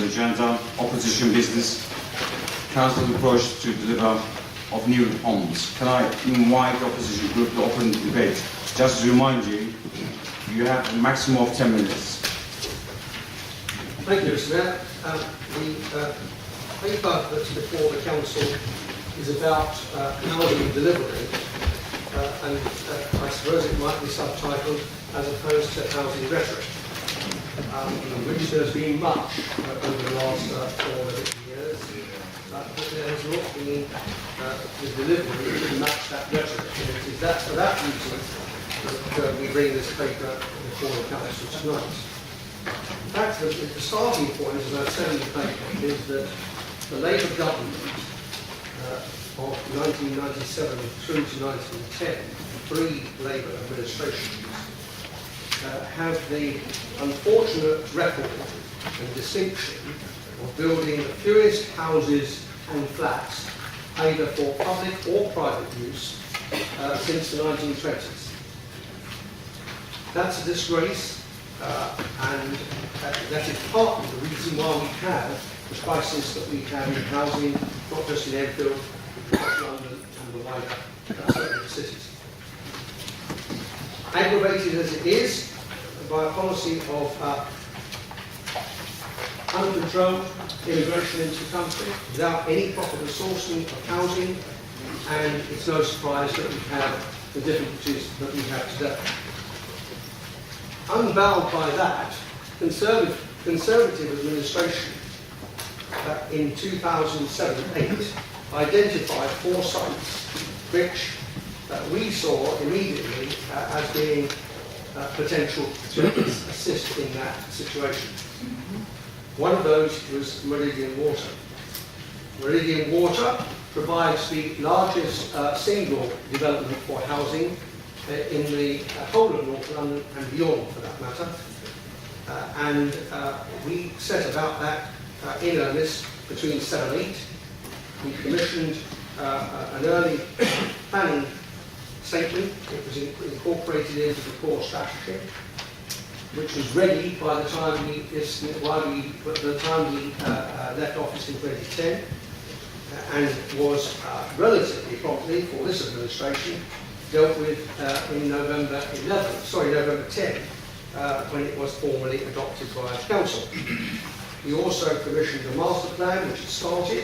agenda, opposition business, Council's approach to deliver of new homes. Can I invite the opposition group to open debate? Just to remind you, you have a maximum of 10 minutes. Thank you, Mr. Mayor. The paper that's before the Council is about housing delivery, and I suppose it might be subtitled as opposed to housing rhetoric, which there's been much over the last 4 years, but there has not been the delivery to match that rhetoric. And it is that for that reason that we bring this paper before the Council tonight. In fact, the starting point, as I've said in the paper, is that the Labour government of 1997 through to 1910, 3 Labour administrations, have the unfortunate record and distinction of building the fewest houses and flats, either for public or private use, since the 1920s. That's a disgrace, and that is partly the reason why we have the crisis that we have in housing, not just in Enfield, but London and the wider cities. Aggravated as it is by a policy of uncontrolled immigration into the country without any proper resourcing of housing, and it's no surprise that we have the difficulties that we have today. Unbound by that, Conservative administration in 2007-8 identified 4 sites which we saw immediately as being potential to assist in that situation. One of those was Meridian Water. Meridian Water provides the largest single development for housing in the whole of North London and beyond, for that matter. And we set about that in earnest between 7 and 8. We commissioned an early planning statement. It was incorporated into the core strategy, which was ready by the time we left office in 2010, and was relatively promptly for this administration dealt with in November 10, when it was formally adopted by the Council. We also commissioned a master plan, which had started.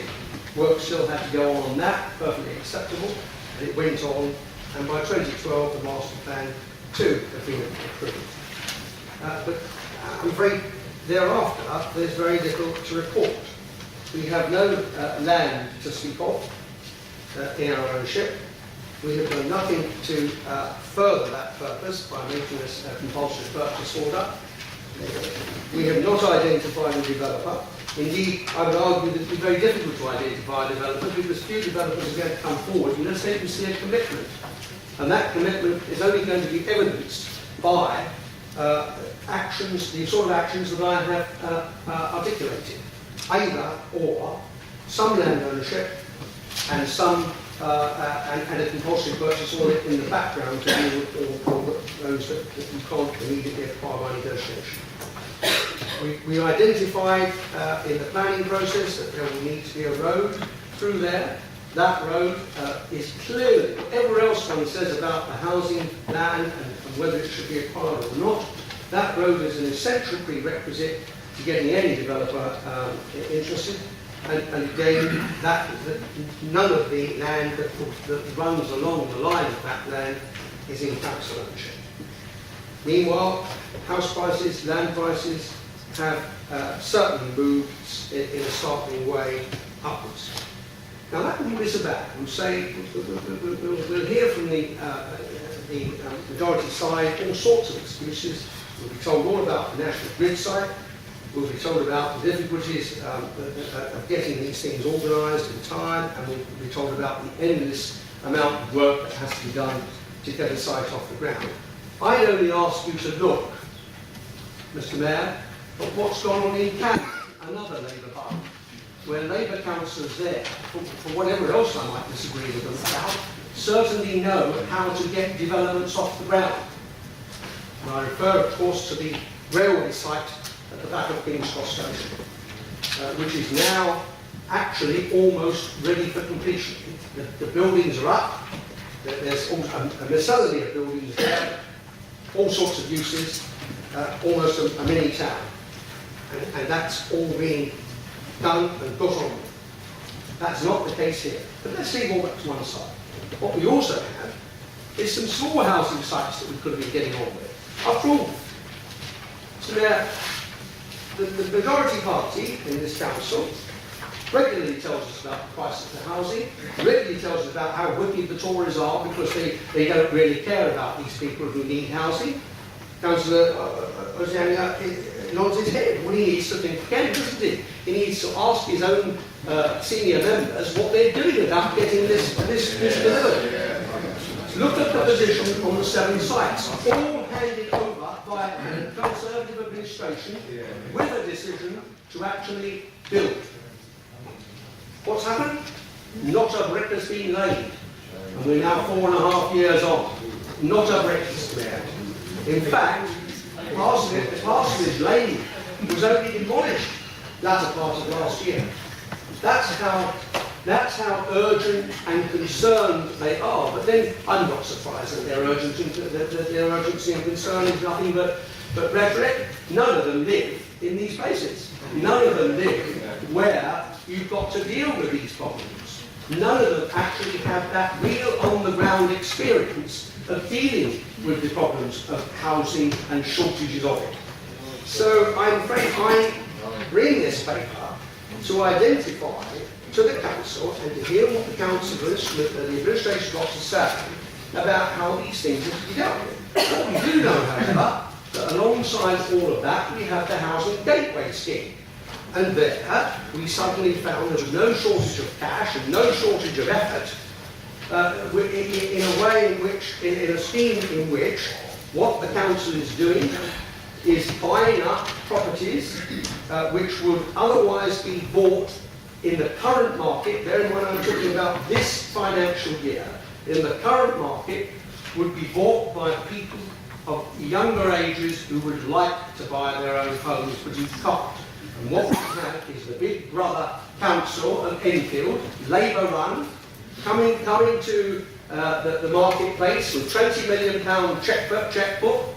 Work still had to go on that, perfectly acceptable, and it went on, and by 2012 the master plan too had been approved. But I'm afraid thereafter there's very little to report. We have no land to speak of in our ownership. We have done nothing to further that purpose by making this a compulsory purchase order. We have not identified a developer. Indeed, I would argue that it would be very difficult to identify a developer because few developers are going to come forward unless they can see a commitment. And that commitment is only going to be evidenced by actions, the sort of actions that I have articulated. Either or some land ownership and some and a compulsory purchase order in the background to deal with all those that you can't immediately acquire by negotiation. We identified in the planning process that there will need to be a road through there. That road is clearly, whatever else one says about the housing land and whether it should be acquired or not, that road is an essential prerequisite to getting any developer interested. And again, none of the land that runs along the line of that land is in council ownership. Meanwhile, house prices, land prices have certainly moved in a startling way upwards. Now that will miss about. We'll say we'll hear from the majority side all sorts of excuses. We'll be told all about the national grid site. We'll be told about the difficulties of getting these things organised in time, and we'll be told about the endless amount of work that has to be done to get a site off the ground. I'd only ask you to look, Mr. Mayor, at what's gone on in Canada, another Labour borough, where Labour councillors there, for whatever else I might disagree with them about, certainly know how to get developments off the ground. And I refer, of course, to the railway site at the back of King's Cross Station. which is now actually almost ready for completion. The buildings are up, there's a miscellany of buildings there, all sorts of uses, almost a mini town. And that's all being done and got on. That's not the case here. But let's leave all that to one side. What we also have is some small housing sites that we could have been getting on with. After all, so the majority party in this council regularly tells us about the price of the housing, regularly tells us about how wicked the Tories are because they don't really care about these people who need housing. Councillor Oziania nods his head. Well, he needs to think again, doesn't he? He needs to ask his own senior members what they're doing about getting this delivered. Look at the position on the 7 sites, all handed over by a Conservative administration with a decision to actually build. What's happened? Not a brick has been laid. And we're now 4.5 years on. Not a brick is there. In fact, Parsonage Lane was only demolished latter part of last year. That's how urgent and concerned they are. But then I'm not surprised that their urgency and concern is nothing but rhetoric. None of them live in these places. None of them live where you've got to deal with these problems. None of them actually have that real on-the-ground experience of dealing with the problems of housing and shortages of it. So I'm afraid I bring this paper to identify to the council and to hear what the council, the administration got to say about how these things are to be dealt with. What we do know, however, that alongside all of that, we have the Housing Gateway Scheme. And there, we suddenly found there was no shortage of cash and no shortage of effort in a way in which, in a scheme in which what the council is doing is buying up properties which would otherwise be bought in the current market, bear in mind I'm talking about this financial year, in the current market would be bought by people of younger ages who would like to buy their own homes but who can't. And what we have is the Big Brother Council of Enfield, Labour run, coming to the marketplace with £20 million checkbook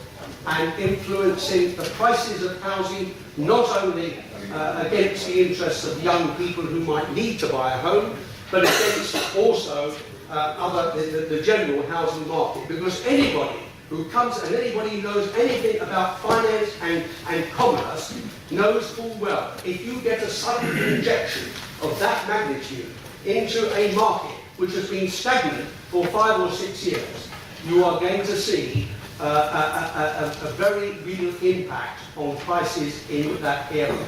and influencing the prices of housing not only against the interests of young people who might need to buy a home, but against also the general housing market. Because anybody who comes and anybody who knows anything about finance and commerce knows full well if you get a sudden injection of that magnitude into a market which has been stagnant for 5 or 6 years, you are going to see a very real impact on prices in that area.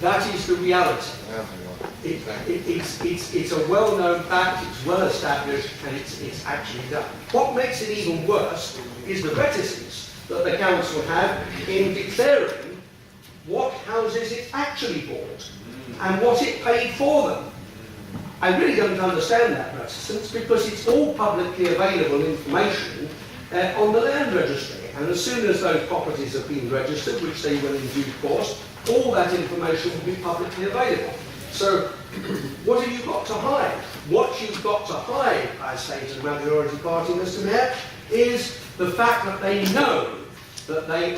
That is the reality. It's a well-known fact, it's well established, and it's actually done. What makes it even worse is the reticence that the council have in declaring what houses it actually bought and what it paid for them. I really don't understand that reticence because it's all publicly available information on the land registry, and as soon as those properties have been registered, which they will in due course, all that information will be publicly available. So, what have you got to hide? What you've got to hide, I say to the majority party, Mr. Mayor, is the fact that they know that they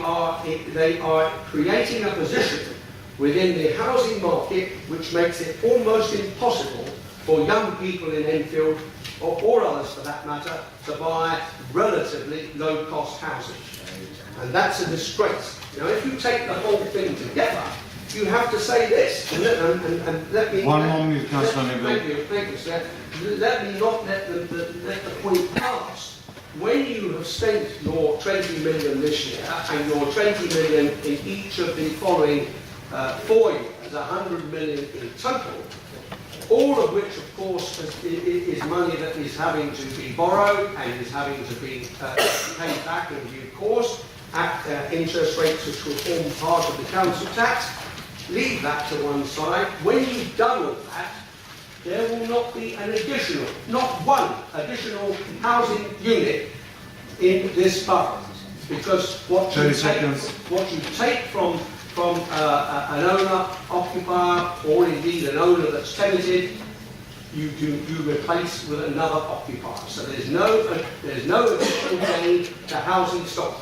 are creating a position within the housing market which makes it almost impossible for young people in Enfield, or others for that matter, to buy relatively low-cost housing. And that's a disgrace. Now, if you take the whole thing together, you have to say this, and let me... One more minute, Councillor Neville. Thank you, sir. Let me not let the point pass. When you have spent your 20 million this year, and your 20 million in each of the following 4 years, 100 million in total, all of which, of course, is money that is having to be borrowed and is having to be paid back in due course at interest rates which will form part of the council tax. Leave that to one side. When you've done all that, there will not be an additional, not one additional housing unit in this borough. Because what you take from an owner owner that's tenanted, you replace with another occupier. So there's no additional gain to housing stock.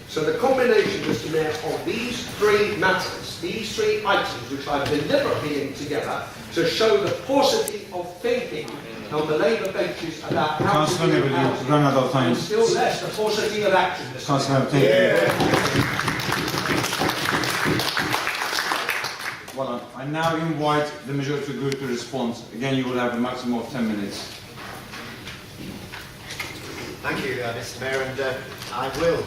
So the combination, Mr. Mayor, of these three matters, these three items, which I've deliberately linked together to show the paucity of thinking on the Labour benches about housing Councillor Neville, you've run out of time. and still less the paucity of action, Mr. Councillor, Mayor. thank you. Well, I now invite the majority group to respond. Again, you will have a maximum of 10 minutes. Thank you, Mr. Mayor, and I will,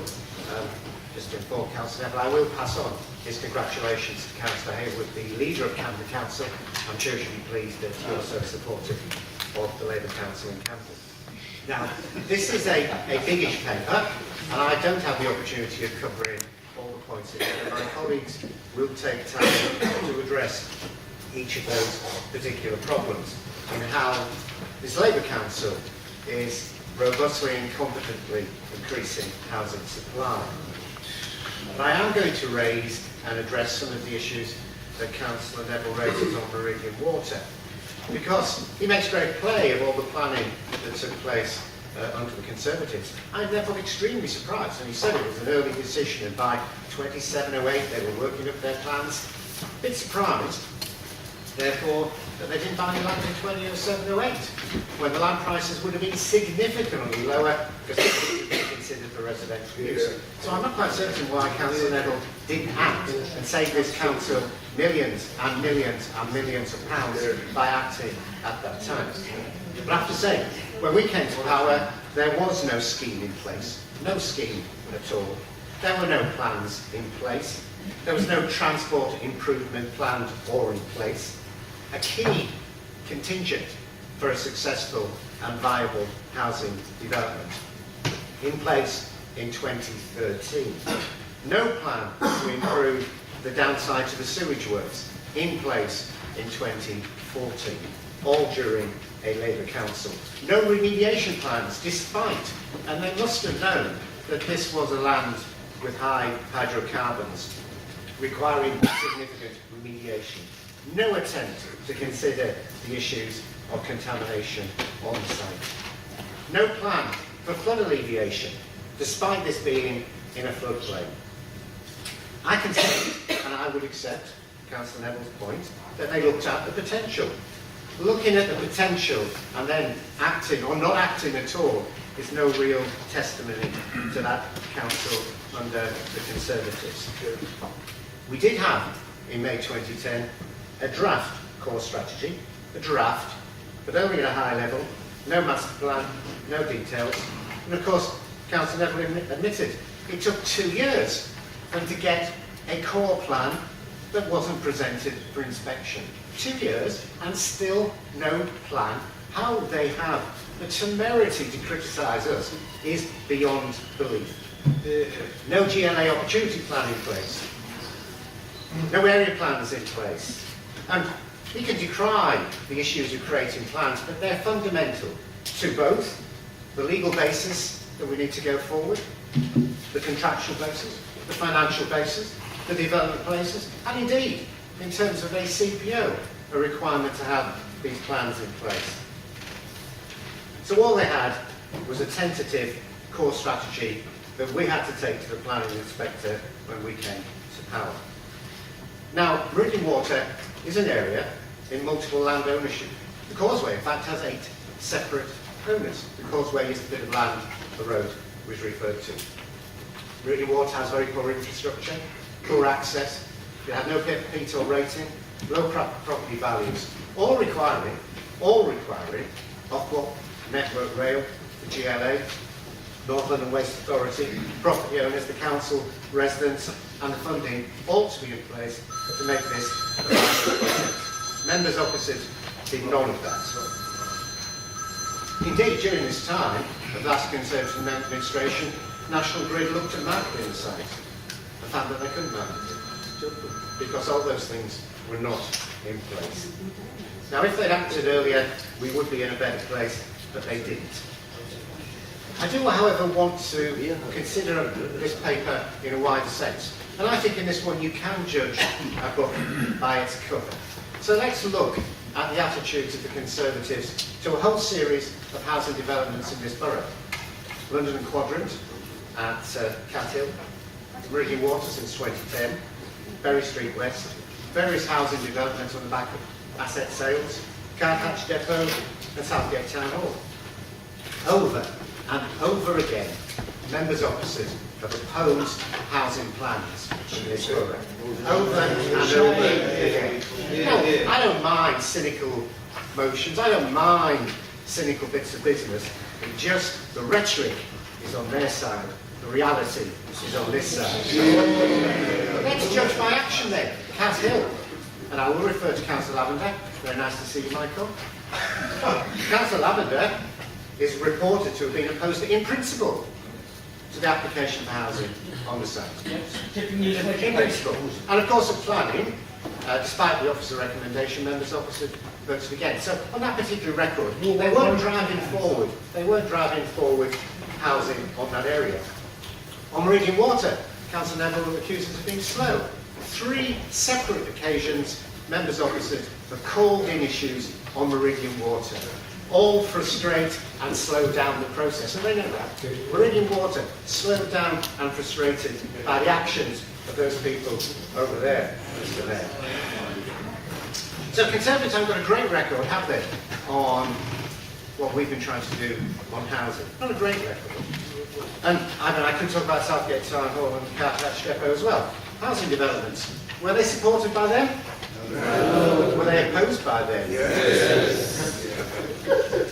just to inform Councillor Neville, I will pass on his congratulations to Councillor Hayward, the leader of Camden Council. I'm sure she'll be pleased that you're so supportive of the Labour Council in Camden. Now, this is a biggish paper, and I don't have the opportunity of covering all the points in it, and my colleagues will take time to address each of those particular problems in how this Labour Council is robustly and competently increasing housing supply. But I am going to raise and address some of the issues that Councillor Neville raises on Meridian Water, because he makes great play of all the planning that took place under the Conservatives. I'm therefore extremely surprised, and he said it was an early decision, and by 2708 they were working up their plans. A bit surprised, therefore, that they didn't buy any land in 200708, when the land prices would have been significantly lower, because it would be considered for residential use. So I'm not quite certain why Councillor Neville didn't act and save this council millions and millions and millions of pounds by acting at that time. But I have to say, when we came to power, there was no scheme in place. No scheme at all. There were no plans in place. There was no transport improvement planned or in place. A key contingent for a successful and viable housing development. In place in 2013. No plan to improve the downside to the sewage works. In place in 2014. All during a Labour Council. No remediation plans, despite, and they must have known that this was a land with high hydrocarbons, requiring significant remediation. No attempt to consider the issues of contamination on the site. No plan for flood alleviation, despite this being in a floodplain. I can say, and I would accept Councillor Neville's point, that they looked at the potential. Looking at the potential and then acting or not acting at all is no real testimony to that council under the Conservatives. We did have, in May 2010, a draft core strategy, a draft, but only at a high level, no master plan, no details, and of course, Councillor Neville admitted it took 2 years for them to get a core plan that wasn't presented for inspection. 2 years and still no plan. How they have the temerity to criticise us is beyond belief. No GLA opportunity plan in place. No area plans in place. And we can decry the issues of creating plans, but they're fundamental to both the legal basis that we need to go forward, the contractual basis, the financial basis, the development basis, and indeed, in terms of a CPO, a requirement to have these plans in place. So all they had was a tentative core strategy that we had to take to the planning inspector when we came to power. Now, Meridian Water is an area in multiple land ownership. The causeway, in fact, has 8 separate owners. The causeway is the bit of land the road was referred to. Meridian Water has very poor infrastructure, poor access, it had no peat or rating, low property values, all requiring Ofwat, Network Rail, the GLA, North London Waste Authority, property owners, the council, residents, and the funding all to be in place to make this a viable project. Members opposite did none of that. Indeed, during this time of last Conservative administration, National Grid looked at marketing the site and found that they couldn't market it because all those things were not in place. Now, if they'd acted earlier, we would be in a better place, but they didn't. I do, however, want to consider this paper in a wider sense. And I think in this one you can judge a book by its cover. So let's look at the attitudes of the Conservatives to a whole series of housing developments in this borough. London Quadrant at Cat Hill, Meridian Water since 2010, Berry Street West, various housing developments on the back of asset sales, Car Hatch Depot and Southgate Town Hall. Over and over again, members opposite have opposed housing plans in this borough. Over and over again. Now, I don't mind cynical motions, I don't mind cynical bits of business, it just the rhetoric is on their side, the reality is on this side. Let's judge by action then. Cat Hill, and I will refer to Councillor Lavender. Very nice to see you, Michael. Councillor Lavender is reported to have been opposed in principle to the application for housing on the site. In principle. And of course, of planning, despite the officer recommendation, members opposite voted against. So on that particular record, they weren't driving forward. They weren't driving forward housing on that area. On Meridian Water, Councillor Neville accused us of being slow. 3 separate occasions, members opposite have called in issues on Meridian Water. All frustrate and slow down the process, and they know that. Meridian Water slowed down and frustrated by the actions of those people over there, Mr. Mayor. So Conservatives haven't got a great record, have they, on what we've been trying to do on housing? Not a great record. And I could talk about Southgate Town Hall and Car Hatch Depot as well. Housing developments. Were they supported by them? No. Were they opposed by them? Yes.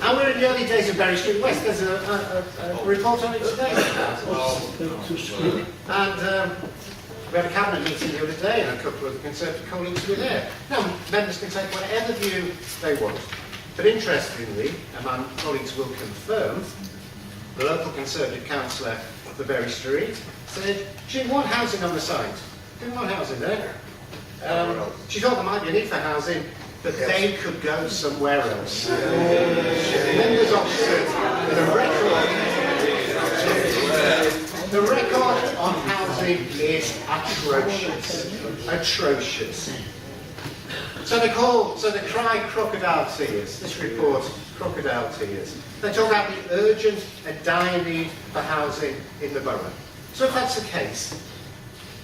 And we're in the early days of Berry Street West. There's a report on it today. And we had a cabinet meeting the other day, and a couple of the Conservative colleagues were there. Now, members can take whatever view they want. But interestingly, and my colleagues will confirm, the local Conservative councillor for Berry Street said she didn't want housing on the site. Didn't want housing there. She thought there might be a need for housing, but they could go somewhere else. Members opposite with a record. The record on housing is atrocious. Atrocious. So they cry crocodile tears. This report, crocodile tears. They talk about the urgent and dire need for housing in the borough. So if that's the case,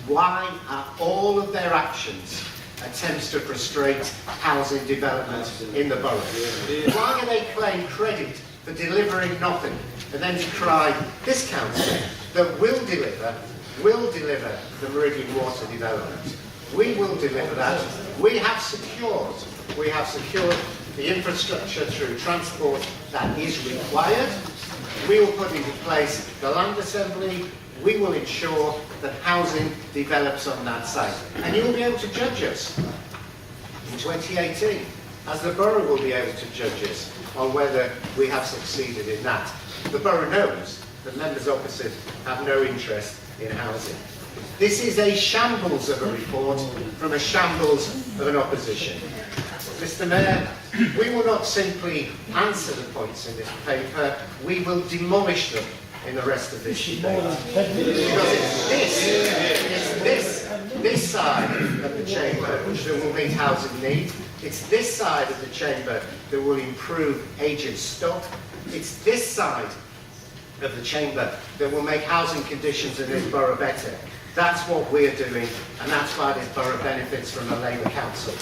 why are all of their actions attempts to frustrate housing development in the borough? Why do they claim credit for delivering nothing and then decry this council that will deliver the Meridian Water development? We will deliver that. We have secured the infrastructure through transport that is required. We will put into place the land assembly. We will ensure that housing develops on that site. And you will be able to judge us in 2018, as the borough will be able to judge us on whether we have succeeded in that. The borough knows that members opposite have no interest in housing. This is a shambles of a report from a shambles of an opposition. Mr. Mayor, we will not simply answer the points in this paper, we will demolish them in the rest of this debate. Because it's this side of the chamber that will meet housing needs. It's this side of the chamber that will improve aged stock. It's this side of the chamber that will make housing conditions in this borough better. That's what we're doing, and that's why this borough benefits from a Labour council.